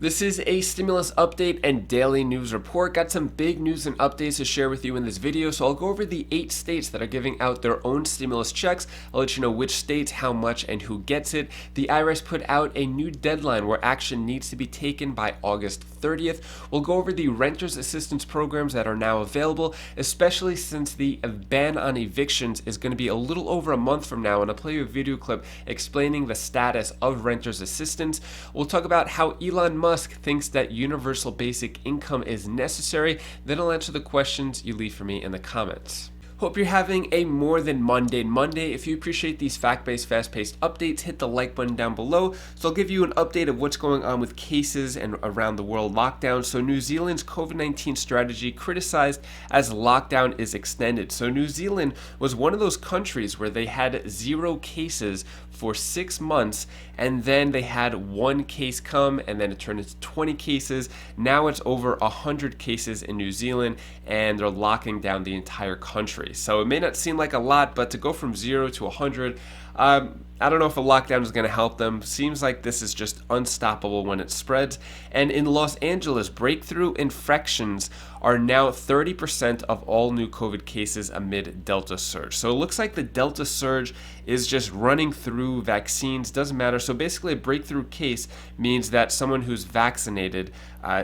This is a stimulus update and daily news report. Got some big news and updates to share with you in this video. So I'll go over the 8 states that are giving out their own stimulus checks. I'll let you know which states, how much, and who gets it. The IRS put out a new deadline where action needs to be taken by August 30th. We'll go over the renters assistance programs that are now available, especially since the ban on evictions is going to be a little over a month from now. And I'll play you a video clip explaining the status of renters assistance. We'll talk about how Elon Musk thinks that universal basic income is necessary. Then I'll answer the questions you leave for me in the comments. Hope you're having a more than mundane Monday. If you appreciate these fact-based, fast-paced updates, hit the like button down below. So I'll give you an update of what's going on with cases and around the world lockdown. So New Zealand's COVID-19 strategy criticized as lockdown is extended. So New Zealand was one of those countries where they had 0 cases for 6 months, and then they had 1 case come, and then it turned into 20 cases. Now it's over 100 cases in New Zealand, and they're locking down the entire country. So it may not seem like a lot, but to go from 0 to 100, I don't know if a lockdown is going to help them. Seems like this is just unstoppable when it spreads. And in Los Angeles, breakthrough infections are now 30% of all new COVID cases amid Delta surge. So it looks like the Delta surge is just running through vaccines. Doesn't matter. So basically, a breakthrough case means that someone who's vaccinated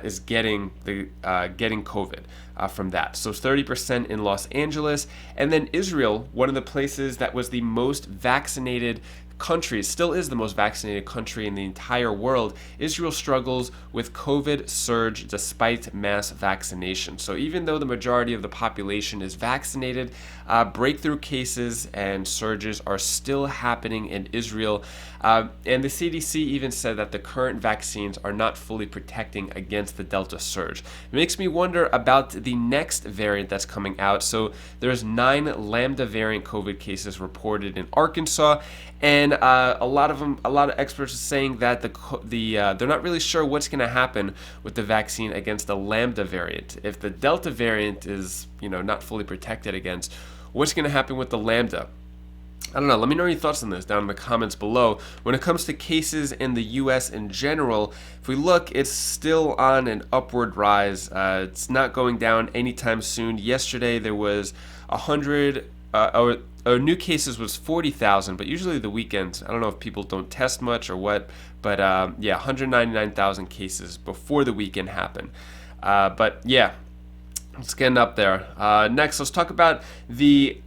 is getting COVID from that. So 30% in Los Angeles. And then Israel, one of the places that was the most vaccinated country, still is the most vaccinated country in the entire world. Israel struggles with COVID surge despite mass vaccination. So even though the majority of the population is vaccinated, breakthrough cases and surges are still happening in Israel. And the CDC even said that the current vaccines are not fully protecting against the Delta surge. It makes me wonder about the next variant that's coming out. So there's 9 Lambda variant COVID cases reported in Arkansas, and a lot of experts are saying that they're not really sure what's going to happen with the vaccine against the Lambda variant. If the Delta variant is, not fully protected against, what's going to happen with the Lambda? I don't know. Let me know your thoughts on this down in the comments below. When it comes to cases in the U.S. in general, if we look, it's still on an upward rise. It's not going down anytime soon. Yesterday there was 100. New cases was 40,000, but usually the weekends, I don't know if people don't test much or what, but 199,000 cases before the weekend happened. But yeah, it's getting up there. Next, let's talk about the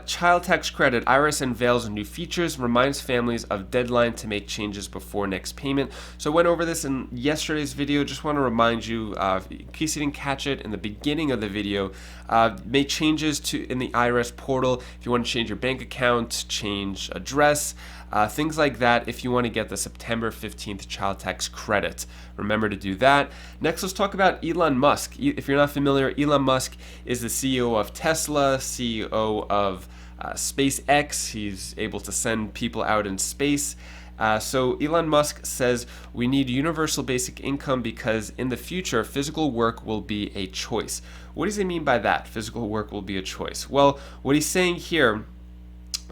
child tax credit. IRS unveils new features, reminds families of deadline to make changes before next payment. So I went over this in yesterday's video. Just want to remind you, in case you didn't catch it in the beginning of the video, make changes in the IRS portal if you want to change your bank account, change address, things like that if you want to get the September 15th child tax credit. Remember to do that. Next, let's talk about Elon Musk. If you're not familiar, Elon Musk is the CEO of Tesla, CEO of SpaceX. He's able to send people out in space. So Elon Musk says we need universal basic income because in the future, physical work will be a choice. What does he mean by that? Physical work will be a choice. Well, what he's saying here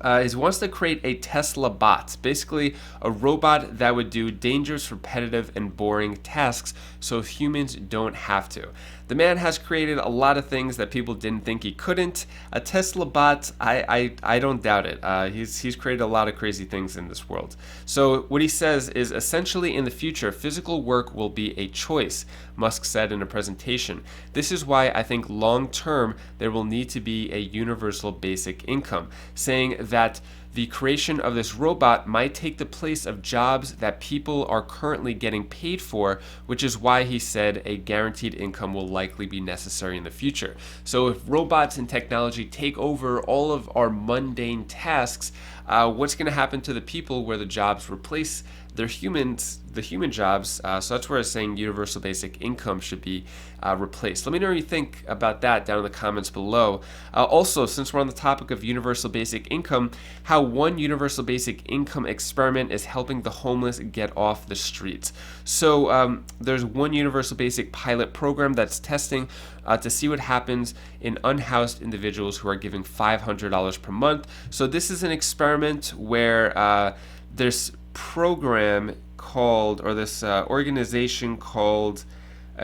is he wants to create a Tesla bot, basically a robot that would do dangerous, repetitive, and boring tasks so humans don't have to. The man has created a lot of things that people didn't think he couldn't. A Tesla bot, I don't doubt it. He's created a lot of crazy things in this world. So what he says is essentially in the future, physical work will be a choice, Musk said in a presentation. This is why I think long term there will need to be a universal basic income, saying that the creation of this robot might take the place of jobs that people are currently getting paid for, which is why he said a guaranteed income will likely be necessary in the future. So if robots and technology take over all of our mundane tasks, what's going to happen to the people where the jobs replace the human jobs? So that's where I'm saying universal basic income should be replaced. Let me know what you think about that down in the comments below. Also, since we're on the topic of universal basic income, how one universal basic income experiment is helping the homeless get off the streets. So there's one universal basic pilot program that's testing to see what happens in unhoused individuals who are giving $500 per month. So this is an experiment where there's program called, or this organization called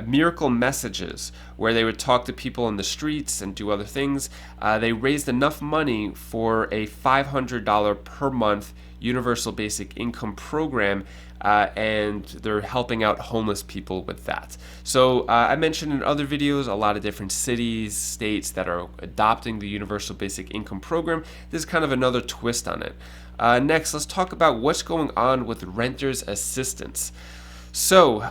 Miracle Messages, where they would talk to people in the streets and do other things. They raised enough money for a $500 per month universal basic income program, and they're helping out homeless people with that. So I mentioned in other videos a lot of different cities, states that are adopting the universal basic income program. This is kind of another twist on it. Next, let's talk about what's going on with renters assistance. So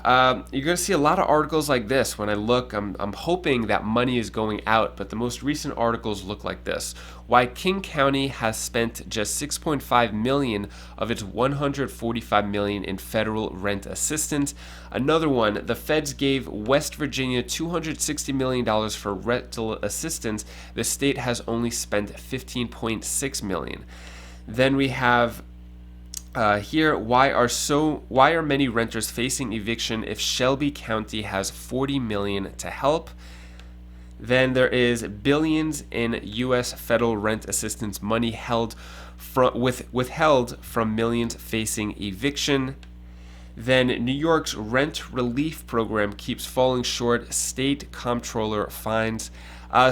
you're going to see a lot of articles like this. When I look, I'm hoping that money is going out, but the most recent articles look like this. Why King County has spent just $6.5 million of its $145 million in federal rent assistance. Another one, the feds gave West Virginia $260 million for rental assistance. The state has only spent $15.6 million. Then we have here, why are many renters facing eviction if Shelby County has $40 million to help? Then there is billions in U.S. federal rent assistance money withheld from millions facing eviction. Then New York's rent relief program keeps falling short, state comptroller finds.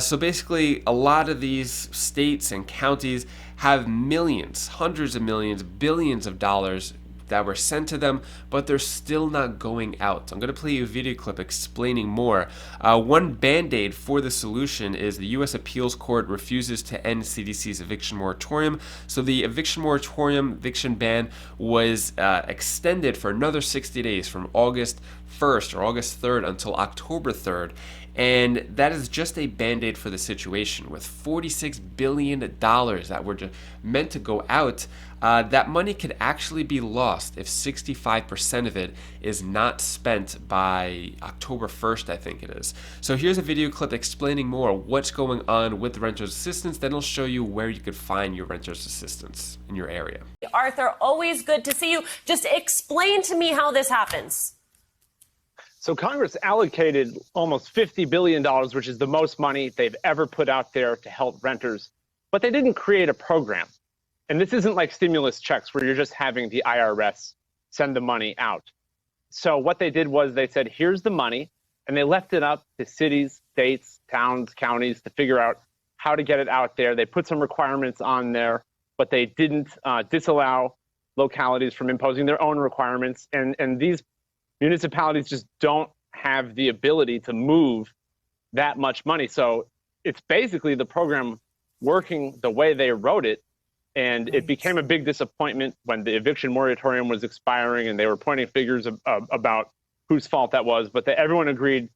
So basically, a lot of these states and counties have millions, hundreds of millions, billions of dollars that were sent to them, but they're still not going out. I'm going to play you a video clip explaining more. One band-aid for the solution is the U.S. Appeals Court refuses to end CDC's eviction moratorium. So the eviction ban was extended for another 60 days from August 1st or August 3rd until October 3rd. And that is just a band-aid for the situation. With $46 billion that were meant to go out, that money could actually be lost if 65% of it is not spent by October 1st, I think it is. So here's a video clip explaining more what's going on with renters assistance. Then I'll show you where you could find your renters assistance in your area. Arthur, always good to see you. Just explain to me how this happens. So Congress allocated almost $50 billion, which is the most money they've ever put out there to help renters, but they didn't create a program. And this isn't like stimulus checks where you're just having the IRS send the money out. So what they did was they said, here's the money, and they left it up to cities, states, towns, counties to figure out how to get it out there. They put some requirements on there, but they didn't disallow localities from imposing their own requirements. And these municipalities just don't have the ability to move that much money. So it's basically the program working the way they wrote it. And it became a big disappointment when the eviction moratorium was expiring and they were pointing fingers about whose fault that was. But everyone agreed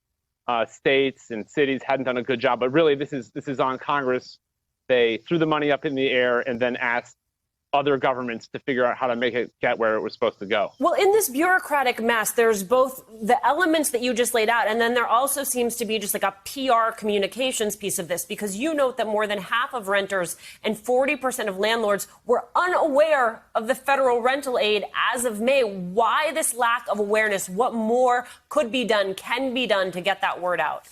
states and cities hadn't done a good job. But really, this is on Congress. They threw the money up in the air and then asked other governments to figure out how to make it get where it was supposed to go. Well, in this bureaucratic mess, there's both the elements that you just laid out, and then there also seems to be just like a PR communications piece of this, because you note that more than half of renters and 40% of landlords were unaware of the federal rental aid as of May. Why this lack of awareness? What more could be done, can be done to get that word out?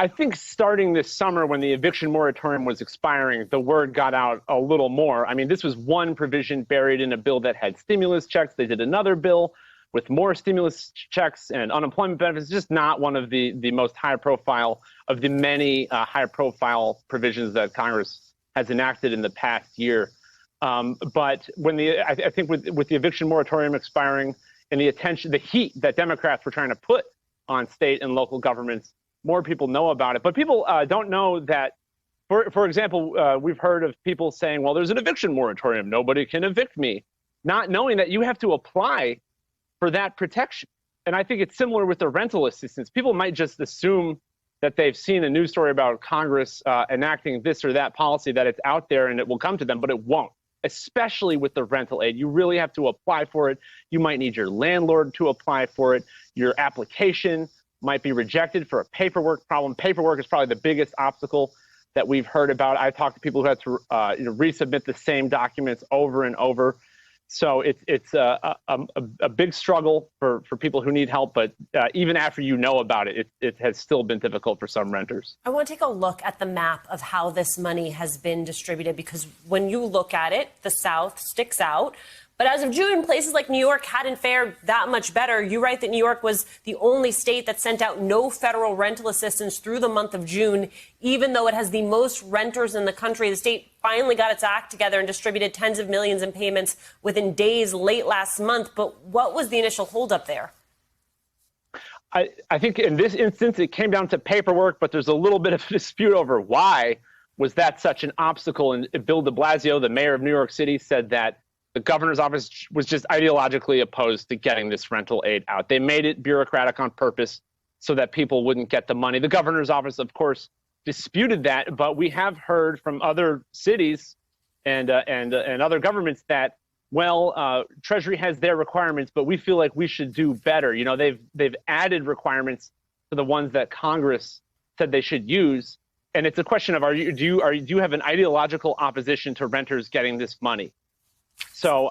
I think starting this summer when the eviction moratorium was expiring, the word got out a little more. I mean, this was one provision buried in a bill that had stimulus checks. They did another bill with more stimulus checks and unemployment benefits, just not one of the most high profile of the many high profile provisions that Congress has enacted in the past year. But when I think with the eviction moratorium expiring and the heat that Democrats were trying to put on state and local governments, more people know about it. But people don't know that, for example, we've heard of people saying, well, there's an eviction moratorium, nobody can evict me, not knowing that you have to apply for that protection. And I think it's similar with the rental assistance. People might just assume that they've seen a news story about Congress enacting this or that policy, that it's out there and it will come to them, but it won't, especially with the rental aid. You really have to apply for it. You might need your landlord to apply for it. Your application might be rejected for a paperwork problem. Paperwork is probably the biggest obstacle that we've heard about. I've talked to people who had to resubmit the same documents over and over. So it's a big struggle for people who need help. But even after you know about it, it has still been difficult for some renters. I want to take a look at the map of how this money has been distributed, because when you look at it, the South sticks out. But as of June, places like New York hadn't fared that much better. You write that New York was the only state that sent out no federal rental assistance through the month of June, even though it has the most renters in the country. The state finally got its act together and distributed tens of millions in payments within days late last month. But what was the initial holdup there? I think in this instance, it came down to paperwork, but there's a little bit of a dispute over why was that such an obstacle. And Bill de Blasio, the mayor of New York City, said that the governor's office was just ideologically opposed to getting this rental aid out. They made it bureaucratic on purpose so that people wouldn't get the money. The governor's office, of course, disputed that, but we have heard from other cities and other governments that, well, Treasury has their requirements, but we feel like we should do better. You know, they've added requirements to the ones that Congress said they should use, and it's a question of do you have an ideological opposition to renters getting this money? So,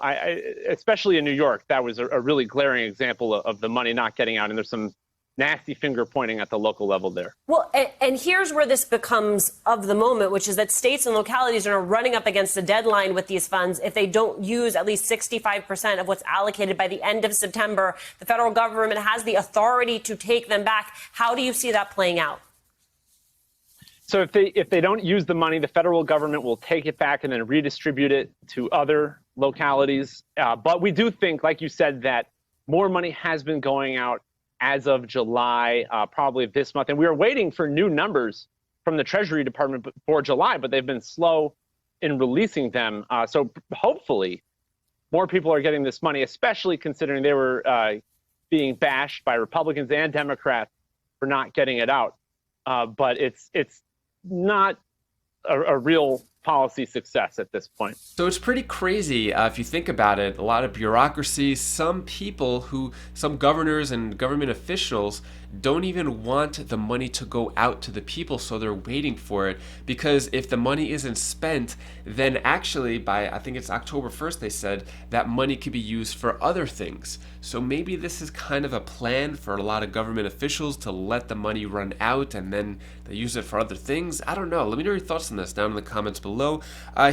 especially in New York, that was a really glaring example of the money not getting out, and there's some nasty finger pointing at the local level there. Well, and here's where this becomes of the moment, which is that states and localities are running up against a deadline with these funds. If they don't use at least 65% of what's allocated by the end of September, the federal government has the authority to take them back. How do you see that playing out? So if they don't use the money, the federal government will take it back and then redistribute it to other localities. But we do think, like you said, that more money has been going out as of July, probably this month. And we are waiting for new numbers from the Treasury Department for July, but they've been slow in releasing them. So hopefully more people are getting this money, especially considering they were being bashed by Republicans and Democrats for not getting it out. But it's not a real policy success at this point. So it's pretty crazy if you think about it. A lot of bureaucracy, some governors and government officials don't even want the money to go out to the people, so they're waiting for it. Because if the money isn't spent, then actually by, I think it's October 1st, they said that money could be used for other things. So maybe this is kind of a plan for a lot of government officials to let the money run out and then they use it for other things. I don't know. Let me know your thoughts on this down in the comments below.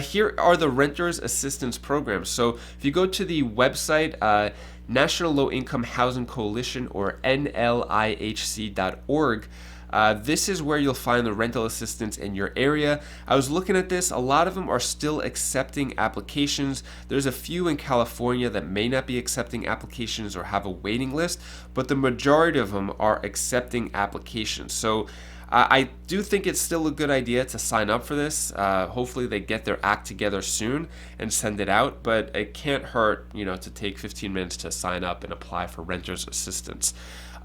Here are the Renters Assistance Programs. So if you go to the website, National Low Income Housing Coalition, or NLIHC.org, this is where you'll find the rental assistance in your area. I was looking at this. A lot of them are still accepting applications. There's a few in California that may not be accepting applications or have a waiting list, but the majority of them are accepting applications. So I do think it's still a good idea to sign up for this. Hopefully they get their act together soon and send it out, but it can't hurt, to take 15 minutes to sign up and apply for renters assistance.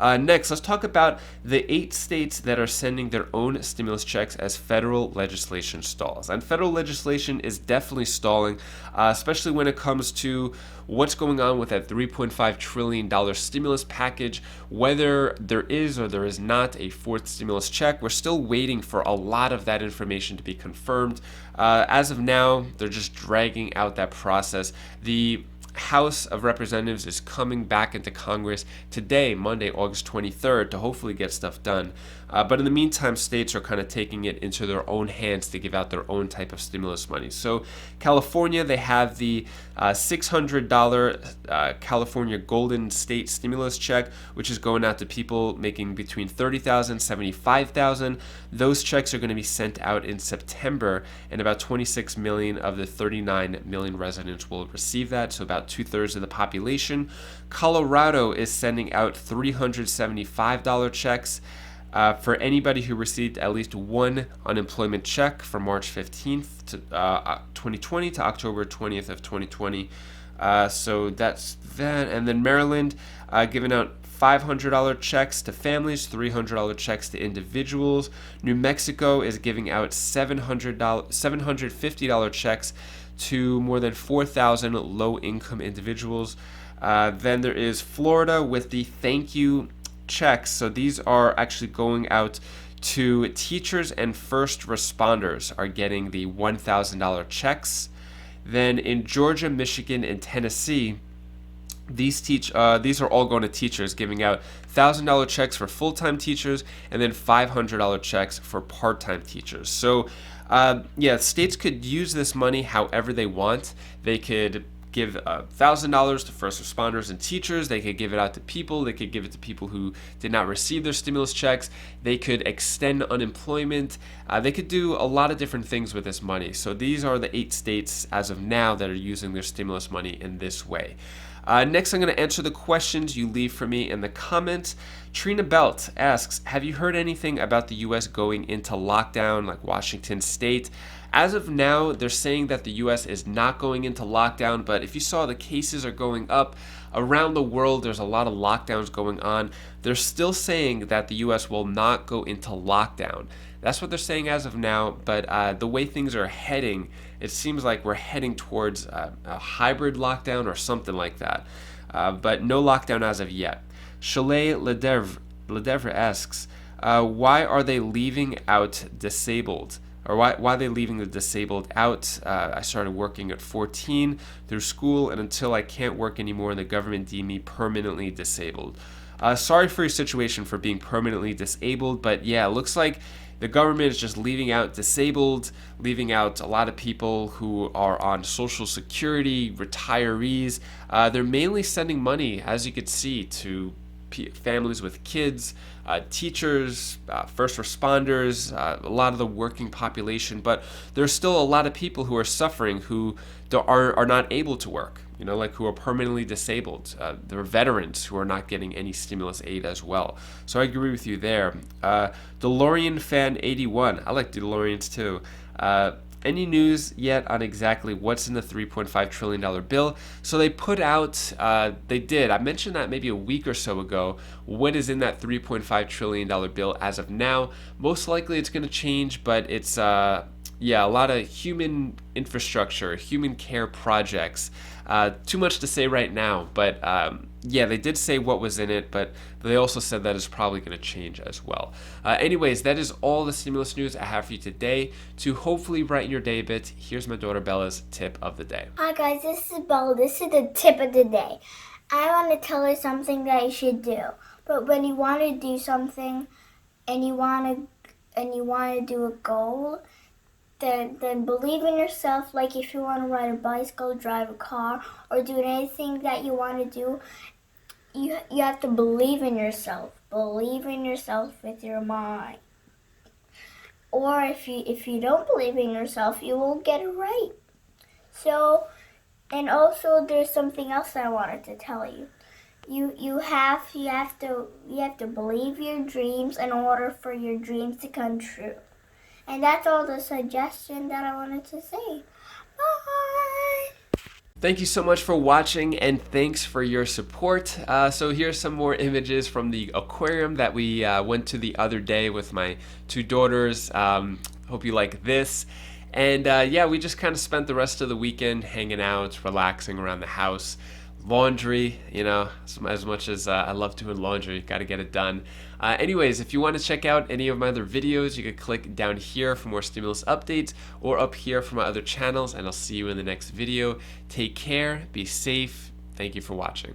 Next, let's talk about the 8 states that are sending their own stimulus checks as federal legislation stalls. And federal legislation is definitely stalling, especially when it comes to what's going on with that $3.5 trillion stimulus package, whether there is or there is not a 4th stimulus check. We're still waiting for a lot of that information to be confirmed. As of now, they're just dragging out that process. The House of Representatives is coming back into Congress today, Monday, August 23rd, to hopefully get stuff done. But in the meantime, states are kind of taking it into their own hands to give out their own type of stimulus money. So California, they have the $600 California Golden State Stimulus Check, which is going out to people making between $30,000 and $75,000. Those checks are going to be sent out in September, and about 26 million of the 39 million residents will receive that, so about 2/3 of the population. Colorado is sending out $375 checks for anybody who received at least one unemployment check from March 15th to 2020 to October 20th of 2020. So that's that. And then Maryland giving out $500 checks to families, $300 checks to individuals. New Mexico is giving out $750 checks to more than 4,000 low-income individuals. Then there is Florida with the thank you checks. So these are actually going out to teachers and first responders are getting the $1,000 checks. Then in Georgia, Michigan, and Tennessee, these are all going to teachers, giving out $1,000 checks for full-time teachers and then $500 checks for part-time teachers. So states could use this money however they want. They could give $1,000 to first responders and teachers. They could give it out to people. They could give it to people who did not receive their stimulus checks. They could extend unemployment. They could do a lot of different things with this money. So these are the 8 states as of now that are using their stimulus money in this way. Next, I'm going to answer the questions you leave for me in the comments. Trina Belt asks, have you heard anything about the U.S. going into lockdown like Washington State? As of now, they're saying that the U.S. is not going into lockdown, but if you saw, the cases are going up. Around the world, there's a lot of lockdowns going on. They're still saying that the U.S. will not go into lockdown. That's what they're saying as of now, but the way things are heading, it seems like we're heading towards a hybrid lockdown or something like that. But no lockdown as of yet. Chalet Ledevre asks, why are they leaving out disabled? Or why are they leaving the disabled out? I started working at 14 through school, and until I can't work anymore, and the government deemed me permanently disabled. Sorry for your situation for being permanently disabled, but yeah, it looks like the government is just leaving out disabled, leaving out a lot of people who are on Social Security, retirees. They're mainly sending money, as you could see, to families with kids, teachers, first responders, a lot of the working population, but there's still a lot of people who are suffering who are not able to work, like who are permanently disabled. There are veterans who are not getting any stimulus aid as well. So I agree with you there. DeLorean Fan 81, I like DeLoreans too. Any news yet on exactly what's in the $3.5 trillion bill? So they put out, I mentioned that maybe a week or so ago, what is in that $3.5 trillion bill as of now. Most likely it's going to change, but it's, a lot of human infrastructure, human care projects. Too much to say right now, but they did say what was in it, but they also said that it's probably going to change as well. Anyways, that is all the stimulus news I have for you today. To hopefully brighten your day a bit, here's my daughter Bella's tip of the day. Hi guys, this is Bella. This is the tip of the day. I want to tell you something that you should do. But when you want to do something and you want to do a goal, then believe in yourself. Like if you want to ride a bicycle, drive a car, or do anything that you want to do, you have to believe in yourself. Believe in yourself with your mind. Or if you don't believe in yourself, you won't get it right. So, and also there's something else I wanted to tell you. You have to believe your dreams in order for your dreams to come true. And that's all the suggestion that I wanted to say. Bye! Thank you so much for watching, and thanks for your support. So here's some more images from the aquarium that we went to the other day with my 2 daughters. Hope you like this. And we just kind of spent the rest of the weekend hanging out, relaxing around the house. Laundry, as much as I love doing laundry, got to get it done. Anyways, if you want to check out any of my other videos, you could click down here for more stimulus updates, or up here for my other channels, and I'll see you in the next video. Take care, be safe, thank you for watching.